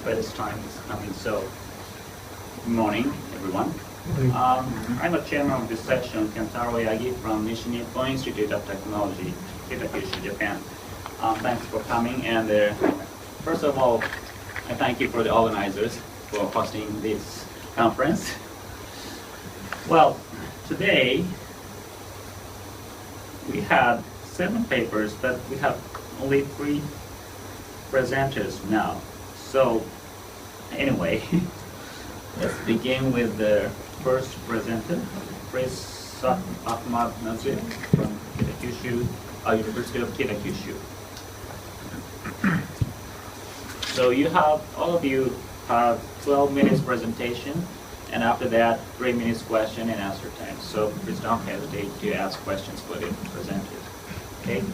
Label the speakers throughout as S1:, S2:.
S1: by this time is coming. So, good morning, everyone. I'm the chairman of this section, Kentaro Yagi from Nishinippon Institute of Technology, Kitakyushu, Japan. Thanks for coming, and first of all, I thank you for the organizers for hosting this conference. Well, today we had 7 papers, but we have only 3 presenters now. So anyway, let's begin with the first presenter, Fritz Akhmad Nuzir from Kitakyushu, University of Kitakyushu. So all of you have 12 minutes presentation, and after that 3 minutes question and answer time. So please don't hesitate to ask questions for the presenters. Okay?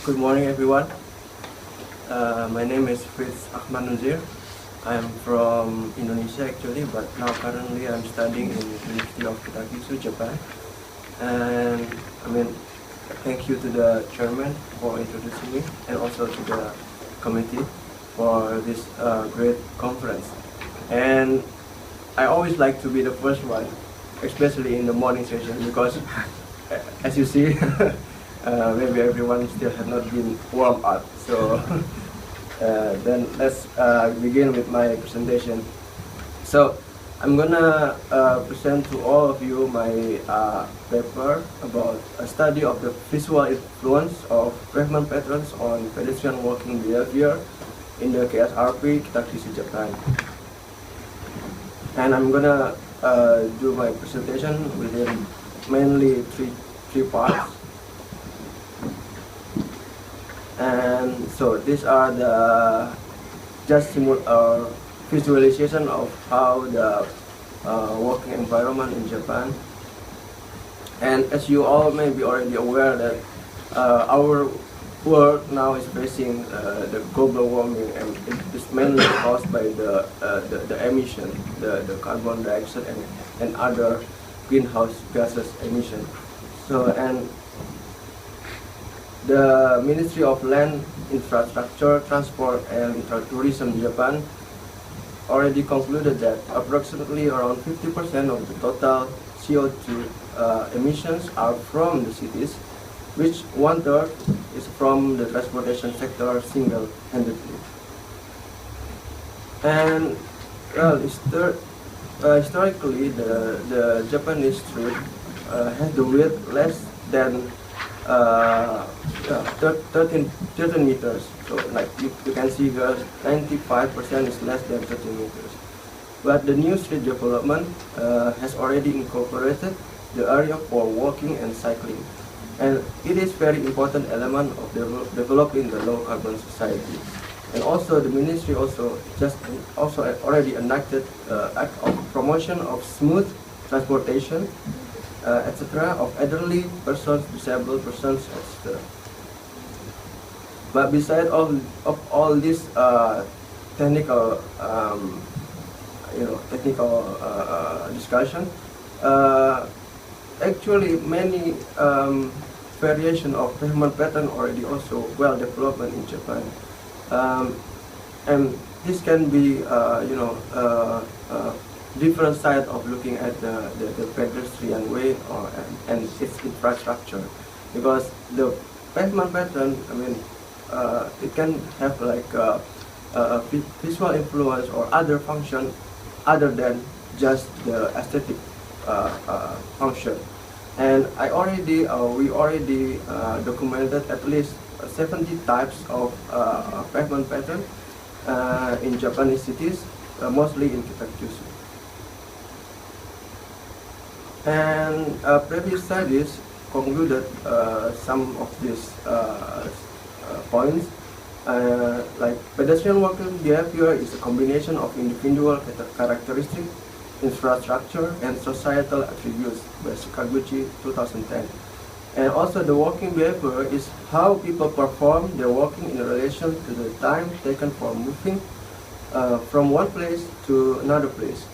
S2: Good morning, everyone. My name is Fritz Akhmad Nuzir. I'm from Indonesia actually, but now currently I'm studying in the University of Kitakyushu, Japan. And thank you to the chairman for introducing me, and also to the committee for this great conference. And I always like to be the first one, especially in the morning session, because as you see, maybe everyone still has not been warmed up. So then let's begin with my presentation. So I'm gonna present to all of you my paper about a study of the visual influence of pavement patterns on pedestrian walking behavior in the KSRP, Kitakyushu, Japan. And I'm gonna do my presentation within mainly three parts. And so these are the visualization of how the working environment in Japan. And as you all may be already aware that our world now is facing the global warming, and it is mainly caused by the emission, the carbon dioxide and other greenhouse gases emission. So, and the Ministry of Land, Infrastructure, Transport and Tourism Japan already concluded that approximately around 50% of the total CO2 emissions are from the cities, which 1/3 is from the transportation sector single-handedly. And well, historically, the Japanese street has the width less than 13 meters. So like you can see here, 95% is less than 13 meters. But the new street development has already incorporated the area for walking and cycling. And it is very important element of developing the low carbon society. And also the ministry also already enacted act of promotion of smooth transportation, etc., of elderly persons, disabled persons, etc. But beside all this technical discussion, actually many variation of pavement pattern already also well developed in Japan, and this can be different side of looking at the pedestrian way and its infrastructure, because the pavement pattern, it can have like a visual influence or other function other than just the aesthetic function. And we already documented at least 70 types of pavement pattern in Japanese cities, mostly in Kitakyushu. And previous studies concluded some of these points, like pedestrian walking behavior is a combination of individual characteristics, infrastructure, and societal attributes by Sakaguchi 2010. And also the walking behavior is how people perform their walking in relation to the time taken for moving from one place to another place,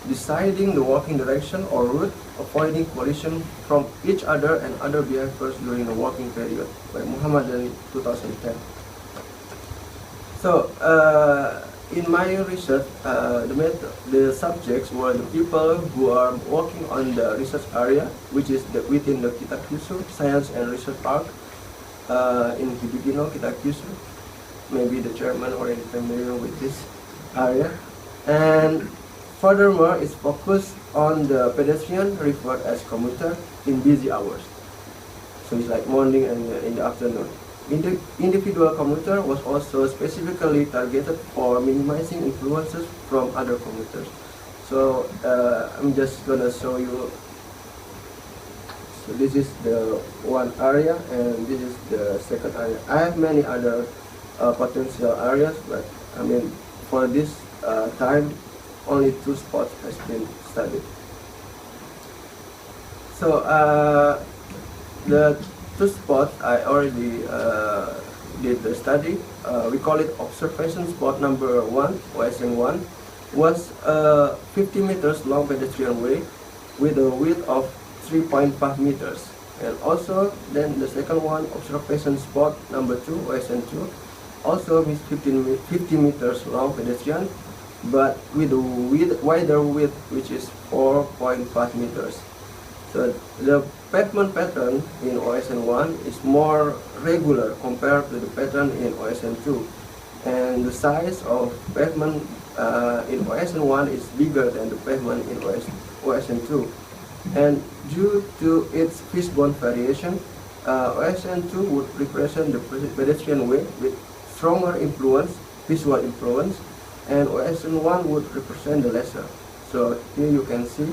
S2: deciding the walking direction or route, avoiding collision from each other and other behaviors during the walking period, by Muhammad in 2010. So, in my research, the subjects were the people who are working on the research area, which is within the Kitakyushu Science and Research Park in Hibikino, Kitakyushu. Maybe the chairman already familiar with this area. And furthermore, it's focused on the pedestrian referred as commuter in busy hours. So it's like morning and in the afternoon. Individual commuter was also specifically targeted for minimizing influences from other commuters. So I'm just gonna show you. So this is the one area and this is the second area. I have many other potential areas, but I mean for this time only 2 spots has been studied. So the 2 spots I already did the study. We call it observation spot number 1, OSN1, was a 50 meters long pedestrian way with a width of 3.5 meters. And also then the second one, observation spot number 2, OSN2, also with 50 meters long pedestrian, but with a wider width which is 4.5 meters. So the pavement pattern in OSN1 is more regular compared to the pattern in OSN2, and the size of pavement in OSN1 is bigger than the pavement in OSN2. And due to its fishbone variation, OSN2 would represent the pedestrian way with stronger visual influence, and OSN1 would represent the lesser. So here you can see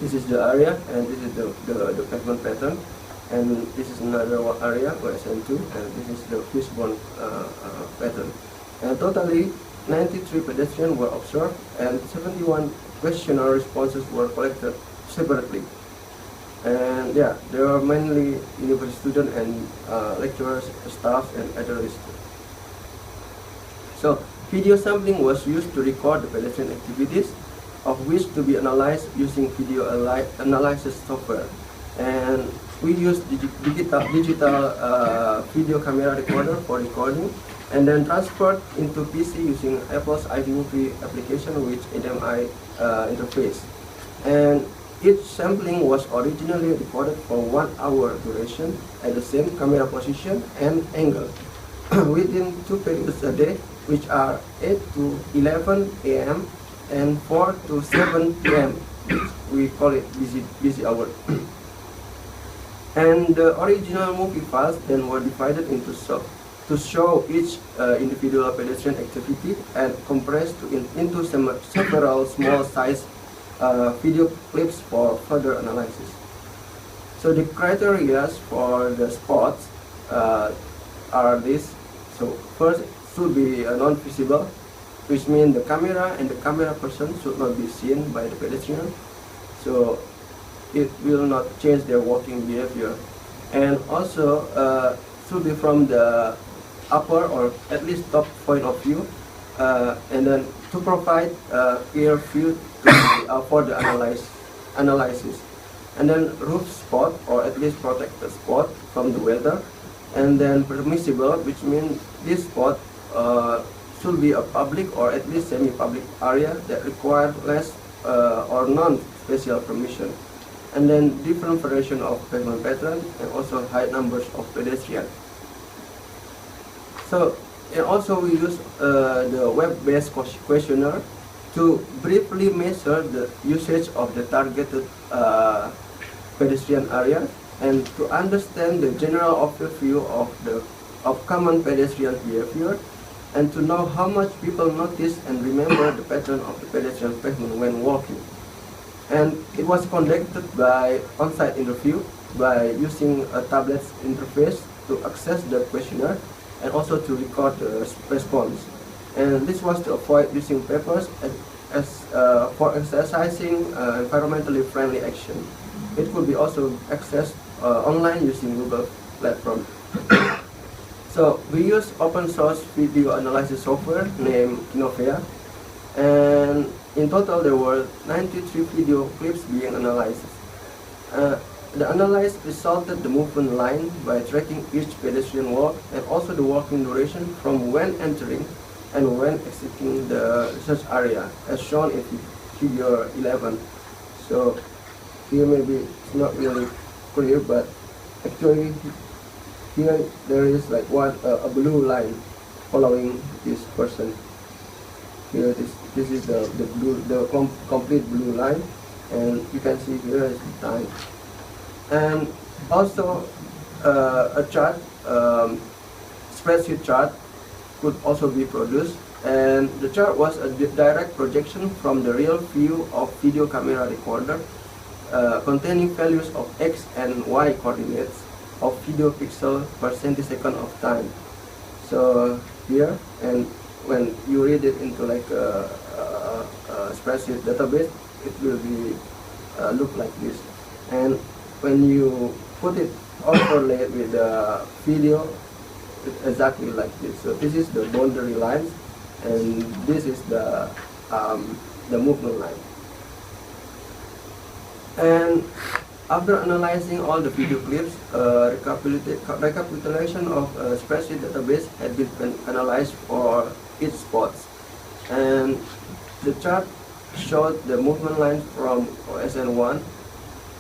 S2: this is the area and this is the pavement pattern, and this is another area, OSN2, and this is the fishbone pattern. And totally 93 pedestrians were observed and 71 questionnaire responses were collected separately. And yeah, there are mainly university students and lecturers, staff, and other researchers. So video sampling was used to record the pedestrian activities, of which to be analyzed using video analysis software. And we used digital video camera recorder for recording, and then transferred into PC using Apple's iMovie application with HDMI interface. And each sampling was originally recorded for 1 hour duration at the same camera position and angle within 2 periods a day, which are 8 to 11 a.m. and 4 to 7 p.m. We call it busy hour. And the original movie files then were divided into to show each individual pedestrian activity and compressed into several small size video clips for further analysis. So the criteria for the spots are this. So first, it should be non-visible, which means the camera and the camera person should not be seen by the pedestrian, so it will not change their walking behavior. And also should be from the upper or at least top point of view, and then to provide clear view for the analysis. And then roof spot, or at least protected spot from the weather. And then permissible, which means this spot should be a public or at least semi-public area that require less or non-special permission. And then different variation of pavement pattern and also high numbers of pedestrians. So, and also we use the web-based questionnaire to briefly measure the usage of the targeted pedestrian area and to understand the general overview of common pedestrian behavior, and to know how much people notice and remember the pattern of the pedestrian pavement when walking. And it was conducted by on-site interview by using a tablet interface to access the questionnaire and also to record the response. And this was to avoid using papers for exercising environmentally friendly action. it could be also accessed online using Google platform. So we use open source video analysis software named Kinovea, and in total there were 93 video clips being analyzed. The analysis resulted the movement line by tracking each pedestrian walk and also the walking duration from when entering and when exiting the research area, as shown in figure 11. So here maybe it's not really clear, but actually here there is like a blue line following this person. Here this is the complete blue line, and you can see here is the time. And also a chart, spreadsheet chart could also be produced, and the chart was a direct projection from the real view of video camera recorder containing values of X and Y coordinates of video pixel per centisecond of time. So here, and when you read it into like a spreadsheet database, it will be look like this. And when you put it overlaid with the video, it's exactly like this. So this is the boundary lines, and this is the movement line. And after analyzing all the video clips, recapitulation of a spreadsheet database had been analyzed for each spots, and the chart showed the movement line from OSN1,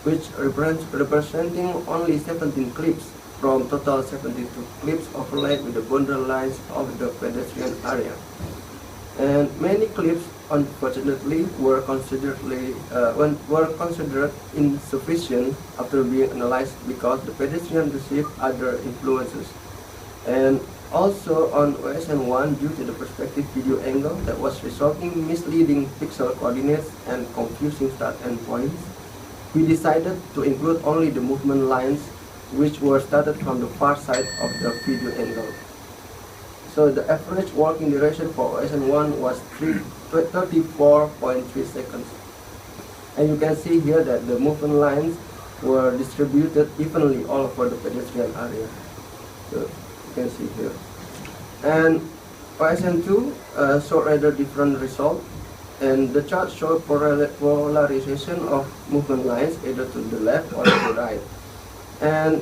S2: which representing only 17 clips from total 72 clips overlaid with the boundary lines of the pedestrian area. And many clips, unfortunately, were considered insufficient after being analyzed because the pedestrian received other influences. And also on OSN1, due to the perspective video angle that was resulting misleading pixel coordinates and confusing start and points, we decided to include only the movement lines which were started from the far side of the video angle. So the average working duration for OSN1 was 34.3 seconds. And you can see here that the movement lines were distributed evenly all over the pedestrian area. So you can see here. And OSN2 showed rather different result. And the chart showed polarization of movement lines either to the left or to the right. And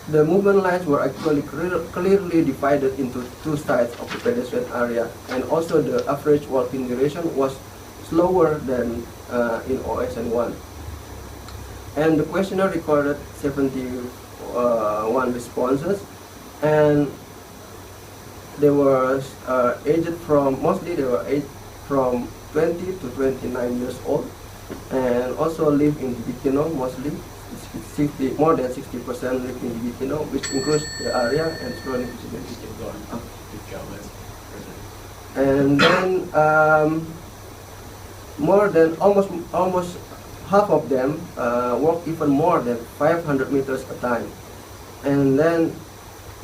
S2: the movement lines were actually clearly divided into two sides of the pedestrian area, and also the average walking duration was slower than in OSN1. And the questionnaire recorded 71 responses, and they were aged from, mostly they were aged from 20 to 29 years old, and also live in Bikino mostly. More than 60% live in Bikino, which includes the area and surrounding vicinity. And then more than almost half of them walk even more than 500 meters a time. And then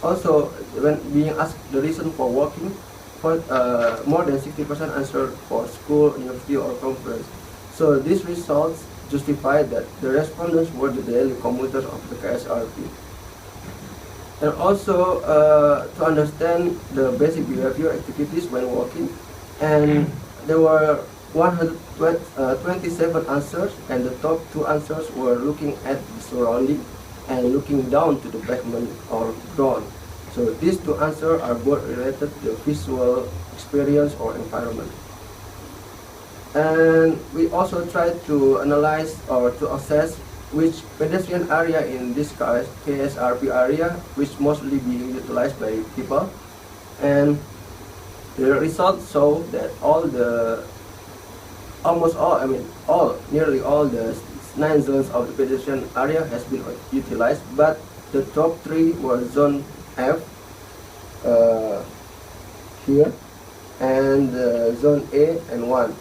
S2: also when being asked the reason for walking, more than 60% answered for school, university, or conference. So these results justify that the respondents were the daily commuters of the KSRP. And also to understand the basic behavior activities when walking, and there were 127 answers, and the top two answers were looking at the surrounding and looking down to the pavement or ground. So these two answers are both related to the visual experience or environment. And we also tried to analyze or to assess which pedestrian area in this KSRP area which mostly being utilized by people. And the results show that nearly all the 9 zones of the pedestrian area has been utilized, but the top 3 were zone F here, and zone A and 1.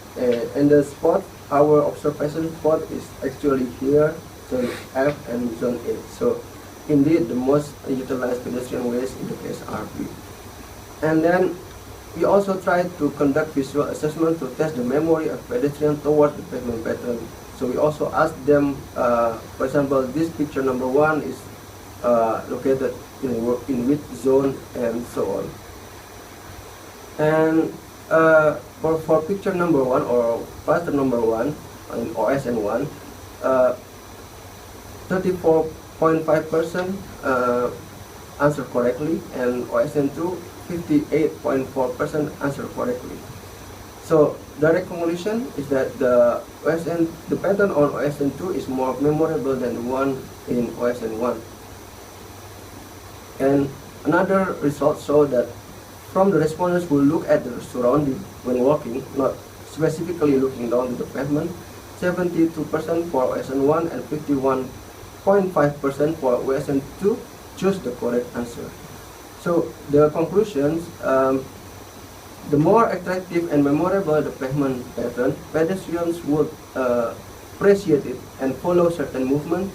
S2: And the spot, our observation spot is actually here, zone F and zone A. So indeed the most utilized pedestrian ways in the KSRP. And then we also tried to conduct visual assessment to test the memory of pedestrian towards the pavement pattern. So we also asked them, for example, this picture number 1 is located in which zone, and so on. And for picture number 1 or cluster number 1 in OSN1, 34.5% answer correctly, and OSN2 58.4% answer correctly. So direct conclusion is that the pattern on OSN2 is more memorable than the one in OSN1. And another result showed that from the respondents who look at the surrounding when walking, not specifically looking down to the pavement, 72% for OSN1 and 51.5% for OSN2 choose the correct answer. So the conclusions, the more attractive and memorable the pavement pattern, pedestrians would appreciate it and follow certain movement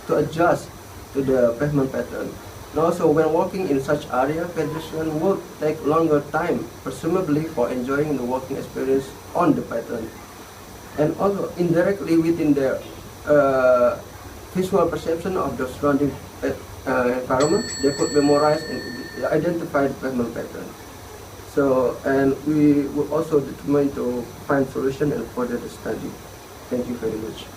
S2: to adjust to the pavement pattern. And also, when walking in such area, pedestrians would take longer time, presumably for enjoying the walking experience on the pattern. And also, indirectly within their visual perception of the surrounding environment, they could memorize and identify the pavement pattern. So, and we will also determine to find solution and further the study. Thank you very much.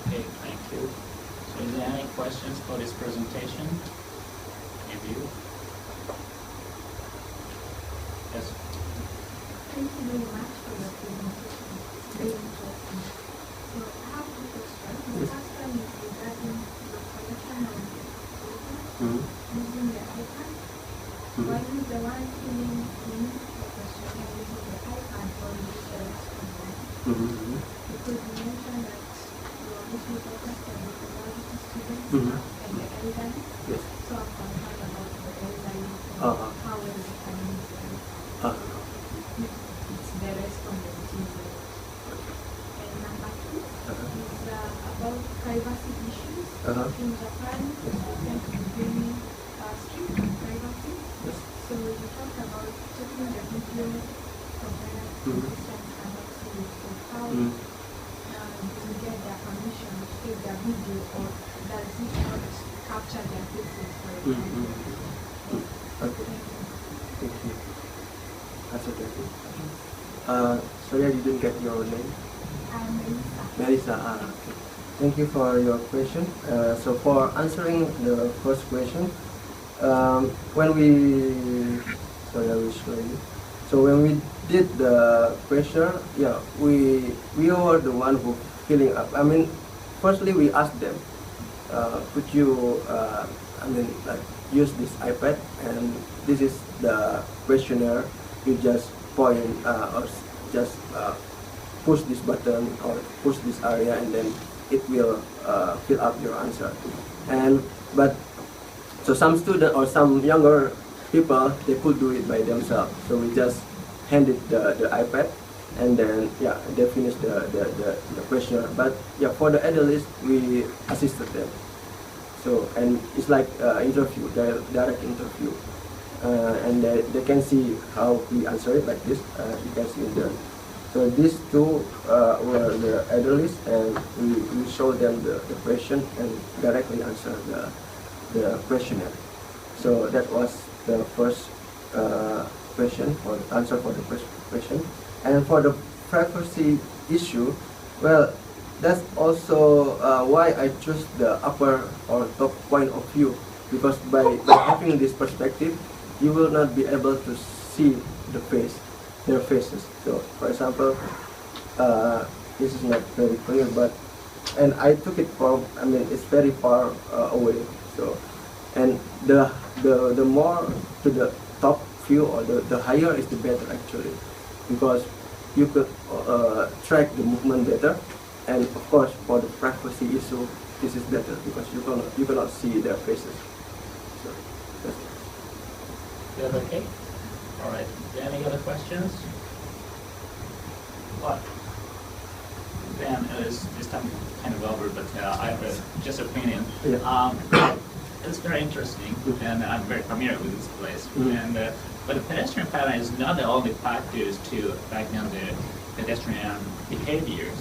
S1: Okay, thank you. So is there any questions for this presentation? Any of you? Yes.
S3: Thank you very much for your presentation. It's very interesting. So I have two questions. The first one is regarding the collection of data using the iPad. Why is the one filling in the questionnaire using the iPad or using the computer? Because you mentioned that you are mostly focused on the technology students and the elderly.
S2: Yes.
S3: So I'm concerned about the elderly and how will the families it's the rest of the children. And number 2 is about privacy issues. In Japan, they tend to be very strict on privacy. So you talked about checking the video compared to distance and also so how do you get their permission to take their video, or does it not capture their faces, for example?
S2: Okay. Thank you. That's okay. Sorry, I didn't get your name.
S3: I'm Melissa.
S2: Melissa. Okay. Thank you for your question. So for answering the first question, when we, sorry, I will show you. So when we did the question, yeah, we were the one who filling up. I mean, firstly we asked them, could you, use this iPad, and this is the questionnaire. You just point or just push this button or push this area, and then it will fill up your answer. And so some student or some younger people, they could do it by themselves. So we just handed the iPad, and then yeah, they finish the questionnaire. But yeah, for the adults, we assisted them. So, and it's like interview, direct interview, and they can see how we answer it like this. You can see in there. So these two were the adults, and we show them the question and directly answer the questionnaire. So that was the first question, or answer for the first question. And for the privacy issue, well, that's also why I choose the upper or top point of view, because by having this perspective, you will not be able to see their faces. So, for example, this is not very clear, but I took it from, I mean, it's very far away. So, and the more to the top view, or the higher is the better actually, because you could track the movement better. And of course, for the privacy issue, this is better because you cannot see their faces. So that's it.
S1: Good, okay. All right. Any other questions? What? Ben, this time kind of over, but I have just opinion.
S2: Yeah.
S1: It's very interesting, and I'm very familiar with this place. And but the pedestrian pattern is not the only factors to affect the pedestrian behavior.